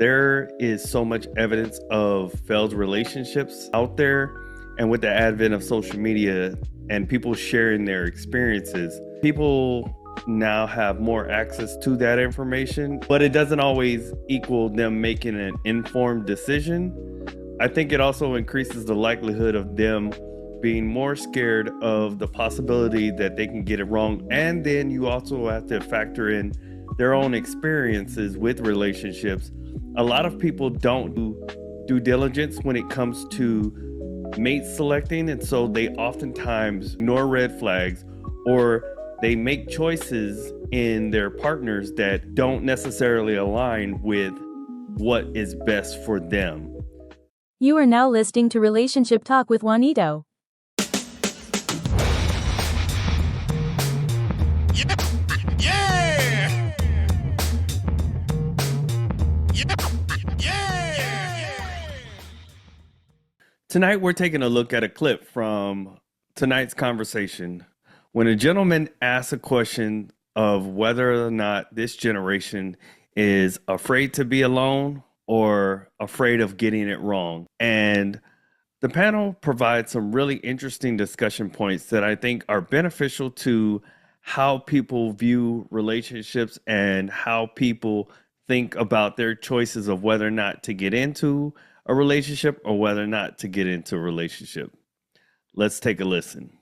There is so much evidence of failed relationships out there. And with the advent of social media and people sharing their experiences, people now have more access to that information, but it doesn't always equal them making an informed decision. I think it also increases the likelihood of them being more scared of the possibility that they can get it wrong. And then you also have to factor in their own experiences with relationships. A lot of people don't do due diligence when it comes to mate selecting, and so they oftentimes ignore red flags, or they make choices in their partners that don't necessarily align with what is best for them. You are now listening to Relationship Talk with Juanito. Tonight, we're taking a look at a clip from tonight's conversation when a gentleman asks a question of whether or not this generation is afraid to be alone or afraid of getting it wrong. And the panel provides some really interesting discussion points that I think are beneficial to how people view relationships and how people think about their choices of whether or not to get into a relationship or whether or not to get into a relationship. Let's take a listen.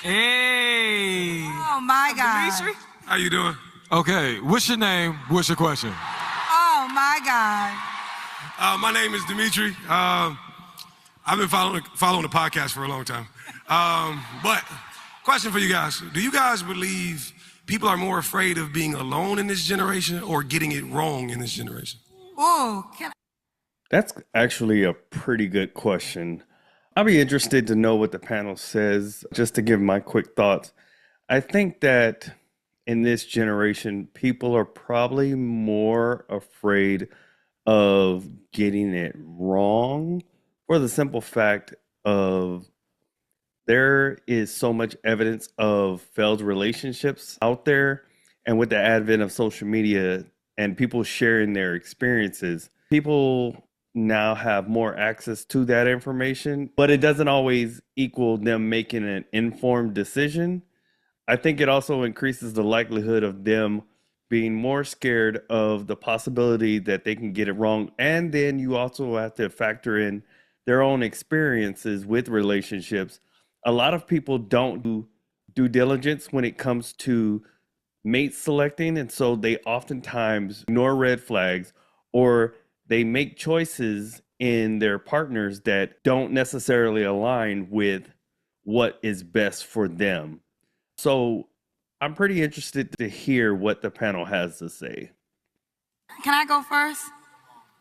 Hey. Oh my God. Dimitri? How you doing? Okay, what's your name? What's your question? Oh my God. My name is Dimitri. I've been following the podcast for a long time. But question for you guys. Do you guys believe people are more afraid of being alone in this generation or getting it wrong in this generation? Ooh, That's actually a pretty good question. I'll be interested to know what the panel says, just to give my quick thoughts. I think that in this generation, people are probably more afraid of getting it wrong for the simple fact of there is so much evidence of failed relationships out there. And with the advent of social media and people sharing their experiences, people now have more access to that information, but it doesn't always equal them making an informed decision. I think it also increases the likelihood of them being more scared of the possibility that they can get it wrong. And then you also have to factor in their own experiences with relationships. A lot of people don't do due diligence when it comes to mate selecting, and so they oftentimes ignore red flags, or they make choices in their partners that don't necessarily align with what is best for them. So I'm pretty interested to hear what the panel has to say. can I go first?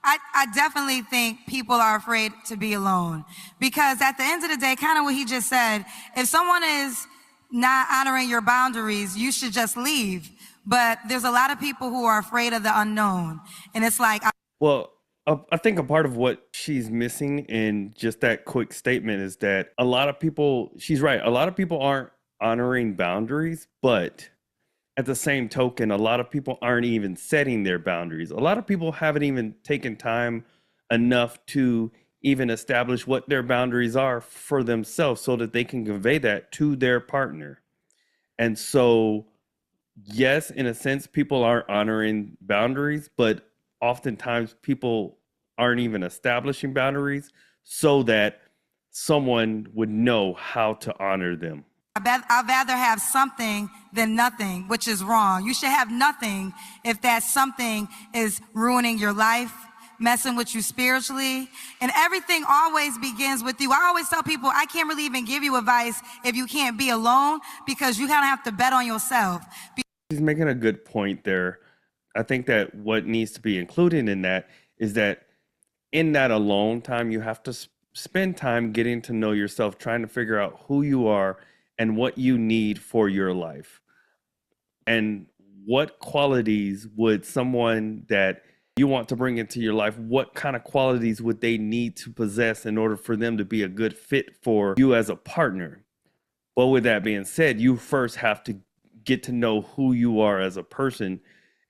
I definitely think people are afraid to be alone because at the end of the day, kind of what he just said, if someone is not honoring your boundaries, you should just leave. But there's a lot of people who are afraid of the unknown. And it's like, Well, I think a part of what she's missing in just that quick statement is that a lot of people, she's right, a lot of people aren't honoring boundaries, but at the same token, a lot of people aren't even setting their boundaries. A lot of people haven't even taken time enough to even establish what their boundaries are for themselves so that they can convey that to their partner. And so, yes, in a sense, people are honoring boundaries, but oftentimes people aren't even establishing boundaries so that someone would know how to honor them. I'd rather have something than nothing, which is wrong. You should have nothing if that something is ruining your life, messing with you spiritually. And everything always begins with you. I always tell people, I can't really even give you advice if you can't be alone because you kind of have to bet on yourself. He's making a good point there. I think that what needs to be included in that is that in that alone time, you have to spend time getting to know yourself, trying to figure out who you are and what you need for your life. And what qualities would someone that you want to bring into your life, what kind of qualities would they need to possess in order for them to be a good fit for you as a partner? Well, with that being said, you first have to get to know who you are as a person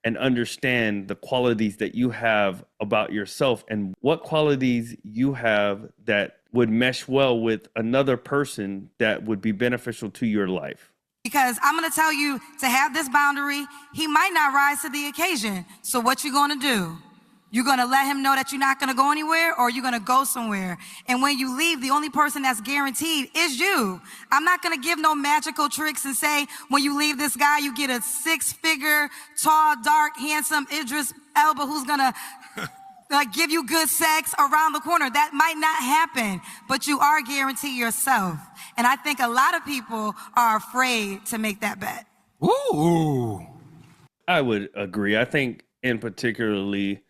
and understand the qualities that you have about yourself and what qualities you have that would mesh well with another person that would be beneficial to your life. Because I'm going to tell you to have this boundary, he might not rise to the occasion. So what you going to do? You're going to let him know that you're not going to go anywhere, or you're going to go somewhere. And when you leave, the only person that's guaranteed is you. I'm not going to give no magical tricks and say, when you leave this guy, you get a 6-figure, tall, dark, handsome Idris Elba who's going to give you good sex around the corner. That might not happen, but you are guaranteed yourself. And I think a lot of people are afraid to make that bet. Ooh. I would agree. I think in particularly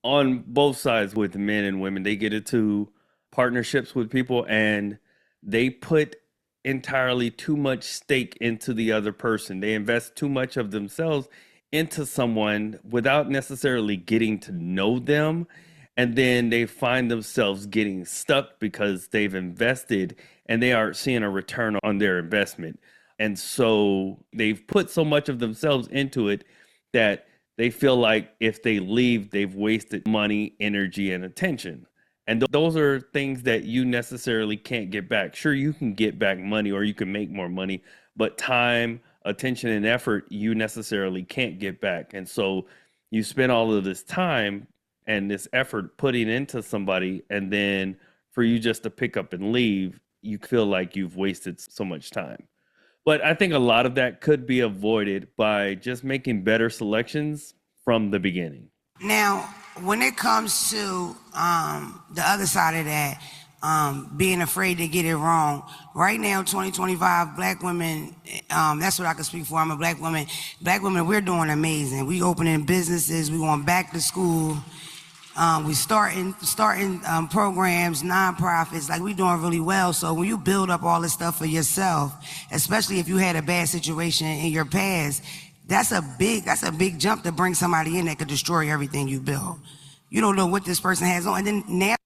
on both sides with men and women, they get into partnerships with people and they put entirely too much stake into the other person. They invest too much of themselves into someone without necessarily getting to know them. And then they find themselves getting stuck because they've invested and they aren't seeing a return on their investment. And so they've put so much of themselves into it that they feel like if they leave, they've wasted money, energy, and attention. And those are things that you necessarily can't get back. Sure, you can get back money or you can make more money, but time, attention, and effort, you necessarily can't get back. And so you spend all of this time and this effort putting into somebody, and then for you just to pick up and leave, you feel like you've wasted so much time. But I think a lot of that could be avoided by just making better selections from the beginning. Now, when it comes to the other side of that, being afraid to get it wrong, right now, 2025, black women, that's what I can speak for. I'm a black woman. Black women, we're doing amazing. We opening businesses. We going back to school. We starting programs, nonprofits, like we doing really well. So when you build up all this stuff for yourself, especially if you had a bad situation in your past, that's a big jump to bring somebody in that could destroy everything you build. You don't know what this person has on. And then now,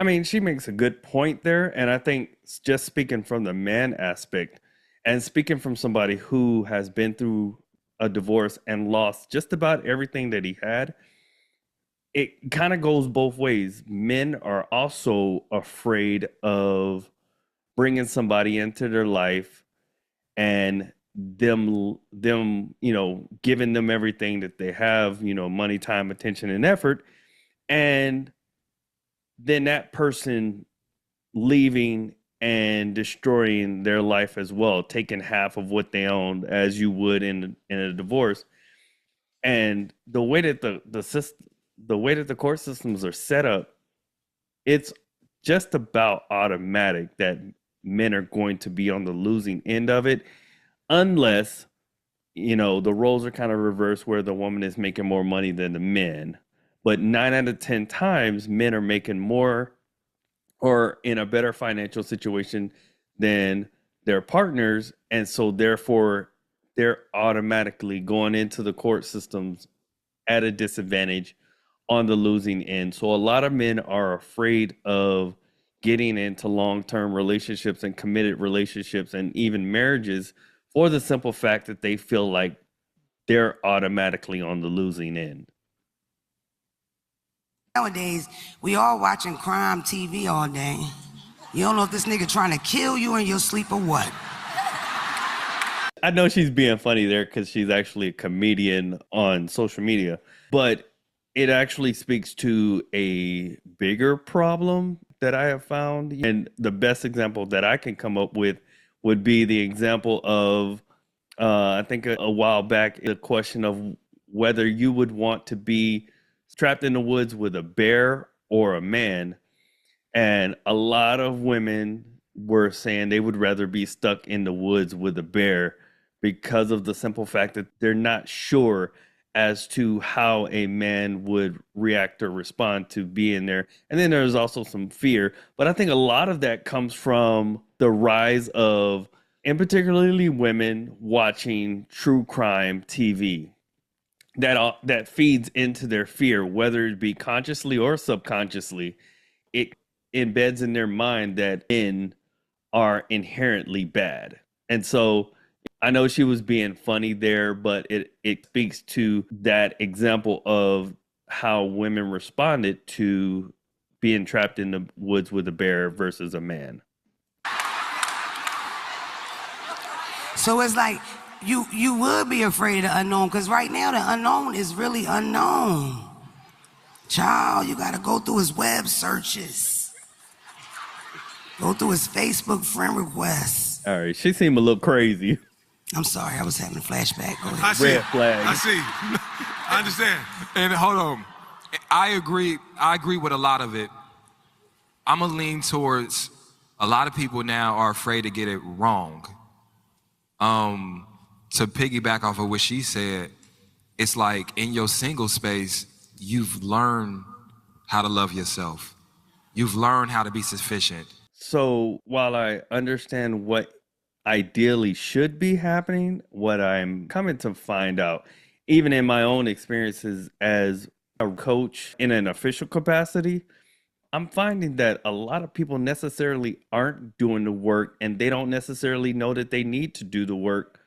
I mean, she makes a good point there. And I think just speaking from the man aspect and speaking from somebody who has been through a divorce and lost just about everything that he had, it kind of goes both ways. Men are also afraid of bringing somebody into their life and them, giving them everything that they have, money, time, attention, and effort. And then that person leaving and destroying their life as well, taking half of what they own as you would in a divorce. And the way that the court systems are set up, it's just about automatic that men are going to be on the losing end of it, unless, the roles are kind of reversed where the woman is making more money than the men. But 9 out of 10 times, men are making more or in a better financial situation than their partners. And so therefore, they're automatically going into the court systems at a disadvantage on the losing end. So a lot of men are afraid of getting into long-term relationships and committed relationships and even marriages for the simple fact that they feel like they're automatically on the losing end. nowadays, we all watching crime TV all day. You don't know if this nigga trying to kill you in your sleep or what. I know she's being funny there because she's actually a comedian on social media, but it actually speaks to a bigger problem that I have found. And the best example that I can come up with would be the example of, I think a while back, the question of whether you would want to be trapped in the woods with a bear or a man. And a lot of women were saying they would rather be stuck in the woods with a bear because of the simple fact that they're not sure as to how a man would react or respond to being there. And then there's also some fear. But I think a lot of that comes from the rise of, and particularly women, watching true crime TV. That feeds into their fear, whether it be consciously or subconsciously. It embeds in their mind that men are inherently bad. And so I know she was being funny there, but it speaks to that example of how women responded to being trapped in the woods with a bear versus a man. So it's like you would be afraid of the unknown, because right now the unknown is really unknown. Child, you gotta go through his web searches. Go through his Facebook friend requests. All right, she seemed a little crazy. I'm sorry, I was having a flashback. Go ahead. I see. Red flag. I see. I understand. And hold on, I agree with a lot of it. I'm gonna lean towards a lot of people now are afraid to get it wrong. To piggyback off of what she said, it's like in your single space, you've learned how to love yourself. You've learned how to be sufficient. So while I understand what ideally should be happening, what I'm coming to find out, even in my own experiences as a coach in an official capacity, I'm finding that a lot of people necessarily aren't doing the work, and they don't necessarily know that they need to do the work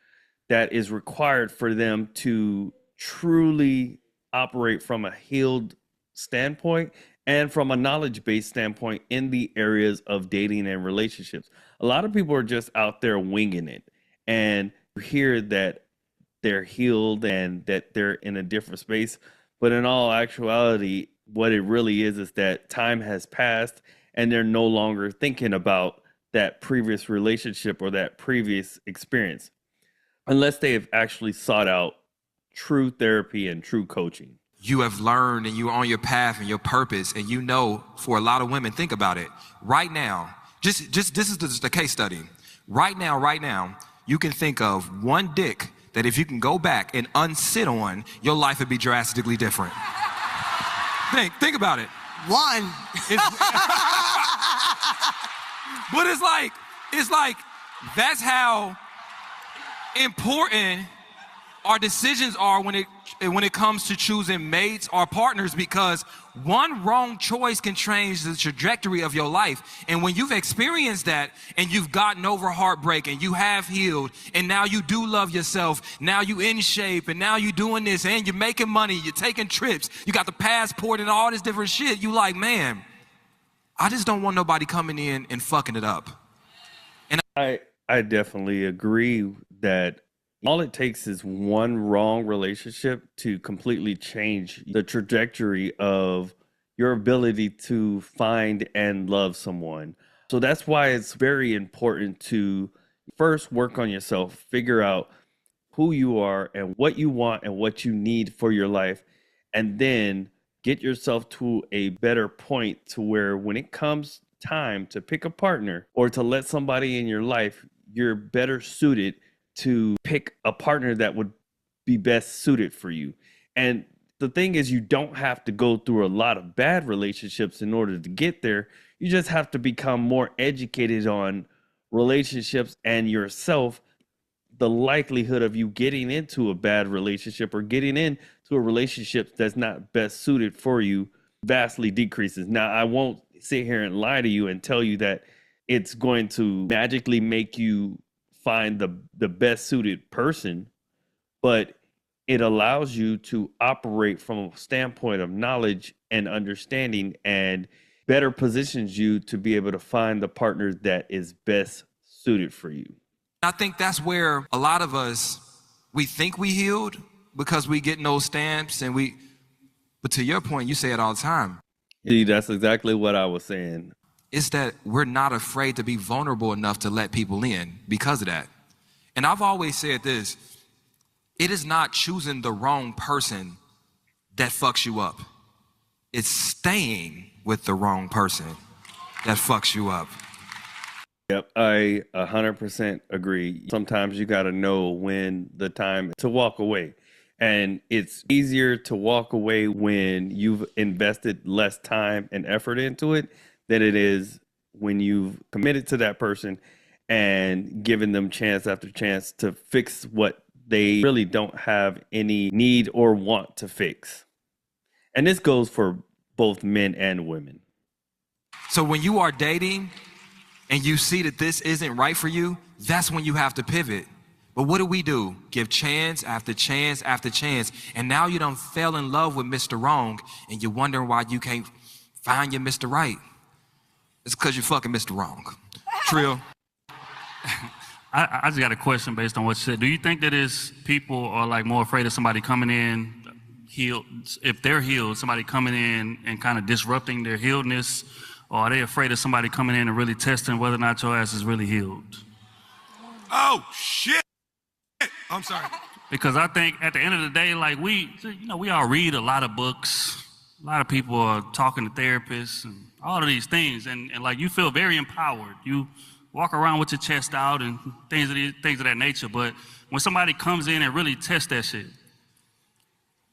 that is required for them to truly operate from a healed standpoint and from a knowledge-based standpoint in the areas of dating and relationships. A lot of people are just out there winging it, and you hear that they're healed and that they're in a different space. But in all actuality, what it really is that time has passed and they're no longer thinking about that previous relationship or that previous experience, unless they have actually sought out true therapy and true coaching. You have learned and you're on your path and your purpose, and you know, for a lot of women, think about it. Right now, just this is just a case study. Right now, you can think of one dick that if you can go back and unsit on, your life would be drastically different. Think about it. One. But it's like that's how important our decisions are when it comes to choosing mates or partners, because one wrong choice can change the trajectory of your life. And when you've experienced that and you've gotten over heartbreak and you have healed and now you do love yourself, now you in shape and now you doing this and you're making money, you're taking trips, you got the passport and all this different shit, you like, man, I just don't want nobody coming in and fucking it up. And I definitely agree that all it takes is one wrong relationship to completely change the trajectory of your ability to find and love someone. So that's why it's very important to first work on yourself, figure out who you are and what you want and what you need for your life, and then get yourself to a better point to where when it comes time to pick a partner or to let somebody in your life, you're better suited to pick a partner that would be best suited for you. And the thing is, you don't have to go through a lot of bad relationships in order to get there. You just have to become more educated on relationships and yourself. The likelihood of you getting into a bad relationship or getting into a relationship that's not best suited for you vastly decreases. Now, I won't sit here and lie to you and tell you that it's going to magically make you find the best suited person, but it allows you to operate from a standpoint of knowledge and understanding, and better positions you to be able to find the partner that is best suited for you. I think that's where a lot of us, we think we healed because we get those stamps but to your point, you say it all the time. See, that's exactly what I was saying. It's that we're not afraid to be vulnerable enough to let people in because of that. And I've always said this, it is not choosing the wrong person that fucks you up. It's staying with the wrong person that fucks you up. Yep, I 100% agree. Sometimes you got to know when the time to walk away. And it's easier to walk away when you've invested less time and effort into it than it is when you've committed to that person and given them chance after chance to fix what they really don't have any need or want to fix. And this goes for both men and women. So when you are dating and you see that this isn't right for you, that's when you have to pivot. But what do? Give chance after chance after chance. And now you done fell in love with Mr. Wrong and you're wondering why you can't find your Mr. Right. It's because you're fucking Mr. Wrong. Trill. I just got a question based on what you said. Do you think that people are like more afraid of somebody coming in healed, if they're healed, somebody coming in and kind of disrupting their healedness, or are they afraid of somebody coming in and really testing whether or not your ass is really healed? Oh, shit. I'm sorry. Because I think at the end of the day, like we all read a lot of books. A lot of people are talking to therapists and all of these things. And like you feel very empowered. You walk around with your chest out and things of that nature. But when somebody comes in and really tests that shit,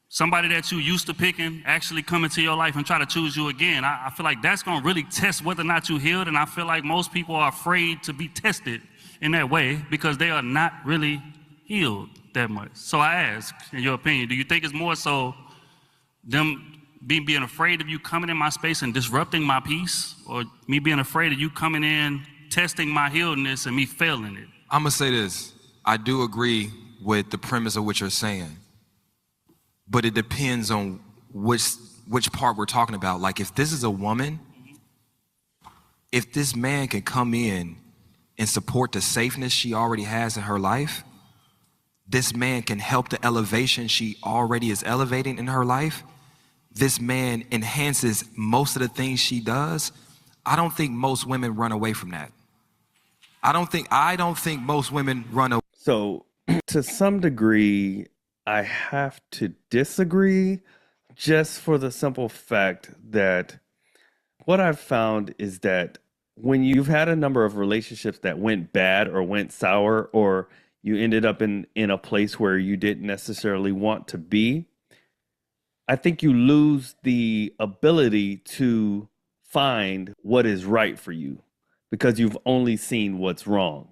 somebody that you used to picking actually come into your life and try to choose you again, I feel like that's going to really test whether or not you healed. And I feel like most people are afraid to be tested in that way because they are not really healed that much. So I ask, in your opinion, do you think it's more so them being afraid of you coming in my space and disrupting my peace, or me being afraid of you coming in, testing my healedness and me failing it? I'm going to say this. I do agree with the premise of what you're saying, but it depends on which part we're talking about. Like if this is a woman, if this man can come in and support the safeness she already has in her life, this man can help the elevation she already is elevating in her life, this man enhances most of the things she does, I don't think most women run away from that. I don't think most women run away. So to some degree, I have to disagree, just for the simple fact that what I've found is that when you've had a number of relationships that went bad or went sour, or you ended up in a place where you didn't necessarily want to be, I think you lose the ability to find what is right for you because you've only seen what's wrong.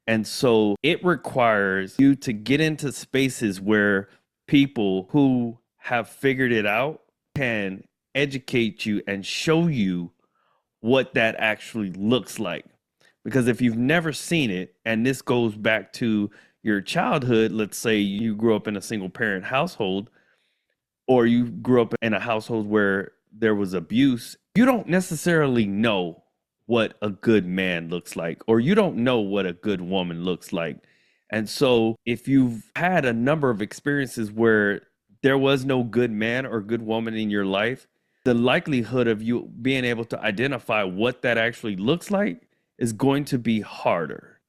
And so it requires you to get into spaces where people who have figured it out can educate you and show you what that actually looks like. Because if you've never seen it, and this goes back to your childhood, let's say you grew up in a single parent household, or you grew up in a household where there was abuse, you don't necessarily know what a good man looks like, or you don't know what a good woman looks like. And so if you've had a number of experiences where there was no good man or good woman in your life, the likelihood of you being able to identify what that actually looks like is going to be harder.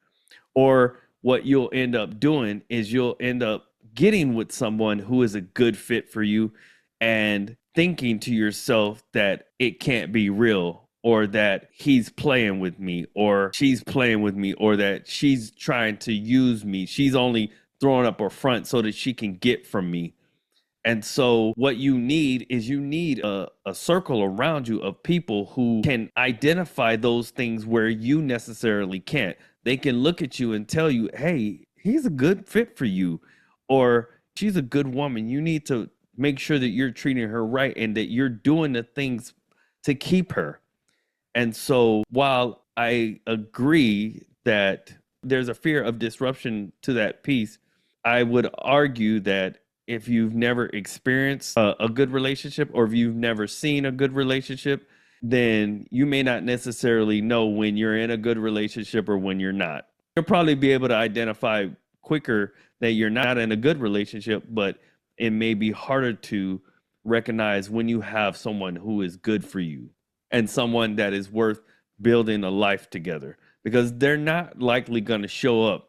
Or what you'll end up doing is you'll end up getting with someone who is a good fit for you and thinking to yourself that it can't be real, or that he's playing with me, or she's playing with me, or that she's trying to use me. She's only throwing up her front so that she can get from me. And so what you need is a circle around you of people who can identify those things where you necessarily can't. They can look at you and tell you, hey, he's a good fit for you, or she's a good woman. You need to make sure that you're treating her right and that you're doing the things to keep her. And so while I agree that there's a fear of disruption to that piece, I would argue that if you've never experienced a good relationship, or if you've never seen a good relationship, then you may not necessarily know when you're in a good relationship or when you're not. You'll probably be able to identify quicker that you're not in a good relationship, but it may be harder to recognize when you have someone who is good for you and someone that is worth building a life together, because they're not likely going to show up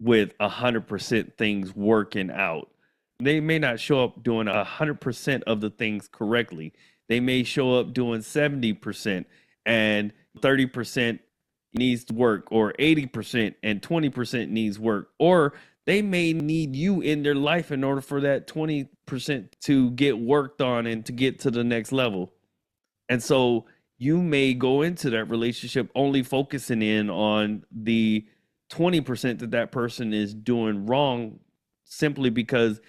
with 100% things working out. They may not show up doing 100% of the things correctly. They may show up doing 70% and 30% needs to work, or 80% and 20% needs work, or they may need you in their life in order for that 20% to get worked on and to get to the next level. And so you may go into that relationship only focusing in on the 20% that person is doing wrong, simply because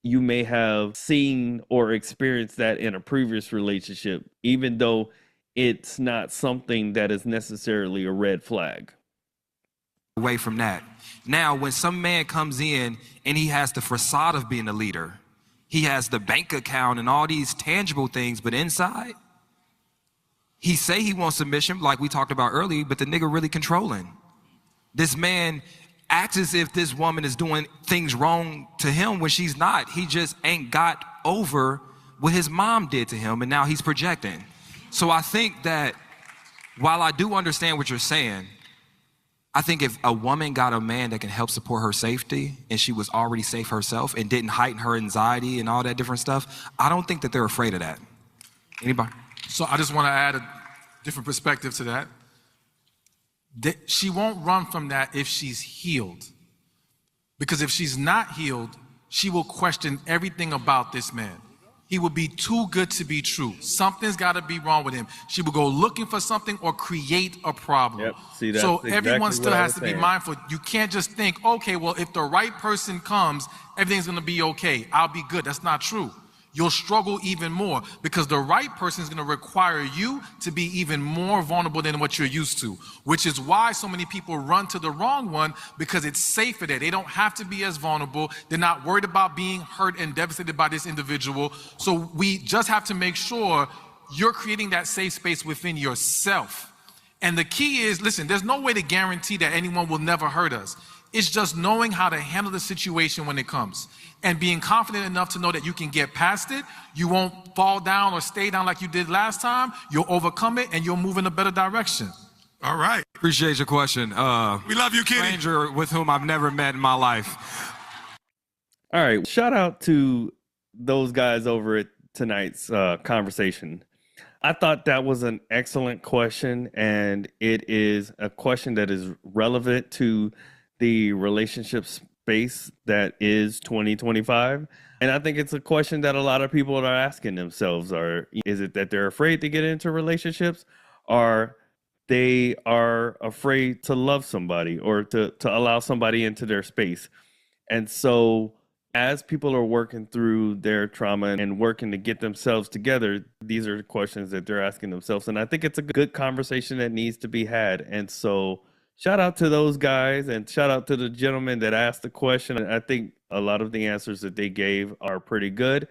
you may have seen or experienced that in a previous relationship, even though it's not something that is necessarily a red flag. away from that. Now, when some man comes in and he has the facade of being a leader, he has the bank account and all these tangible things, but inside, he say he wants submission, like we talked about earlier, but the nigga really controlling. This man acts as if this woman is doing things wrong to him when she's not. He just ain't got over what his mom did to him, and now he's projecting. So I think that while I do understand what you're saying, I think if a woman got a man that can help support her safety and she was already safe herself and didn't heighten her anxiety and all that different stuff, I don't think that they're afraid of that. Anybody? So I just want to add a different perspective to that. She won't run from that if she's healed. Because if she's not healed, she will question everything about this man. He will be too good to be true. Something's got to be wrong with him. She will go looking for something or create a problem. Yep. See, that's so exactly everyone still what I has was to be saying. mindful. You can't just think, okay, well, if the right person comes, everything's going to be okay. I'll be good. That's not true. You'll struggle even more because the right person is going to require you to be even more vulnerable than what you're used to, which is why so many people run to the wrong one, because it's safer there. They don't have to be as vulnerable. They're not worried about being hurt and devastated by this individual. So we just have to make sure you're creating that safe space within yourself. And the key is, listen, there's no way to guarantee that anyone will never hurt us. It's just knowing how to handle the situation when it comes and being confident enough to know that you can get past it. You won't fall down or stay down like you did last time. You'll overcome it and you'll move in a better direction. All right. Appreciate your question. We love you, Kenny. Stranger with whom I've never met in my life. All right. Shout out to those guys over at tonight's conversation. I thought that was an excellent question, and it is a question that is relevant to the relationship space that is 2025. And I think it's a question that a lot of people are asking themselves is it that they're afraid to get into relationships, or they are afraid to love somebody or to allow somebody into their space? And so as people are working through their trauma and working to get themselves together, these are the questions that they're asking themselves. And I think it's a good conversation that needs to be had. And so shout out to those guys and shout out to the gentleman that asked the question. I think a lot of the answers that they gave are pretty good.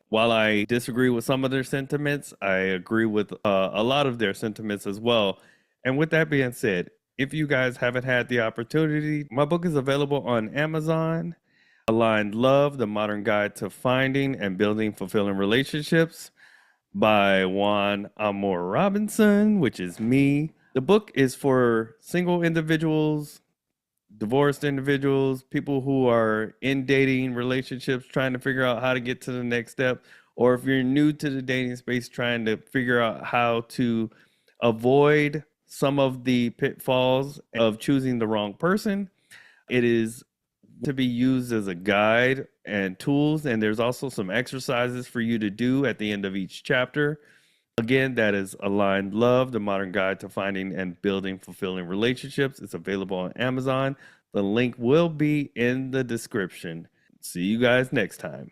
While I disagree with some of their sentiments, I agree with a lot of their sentiments as well. And with that being said, if you guys haven't had the opportunity, my book is available on Amazon. Aligned Love, The Modern Guide to Finding and Building Fulfilling Relationships by Juan Amor Robinson, which is me. The book is for single individuals, divorced individuals, people who are in dating relationships, trying to figure out how to get to the next step, or if you're new to the dating space, trying to figure out how to avoid some of the pitfalls of choosing the wrong person. It is to be used as a guide and tools, and there's also some exercises for you to do at the end of each chapter. Again, that is Aligned Love, The Modern Guide to Finding and Building Fulfilling Relationships. It's available on Amazon. The link will be in the description. See you guys next time.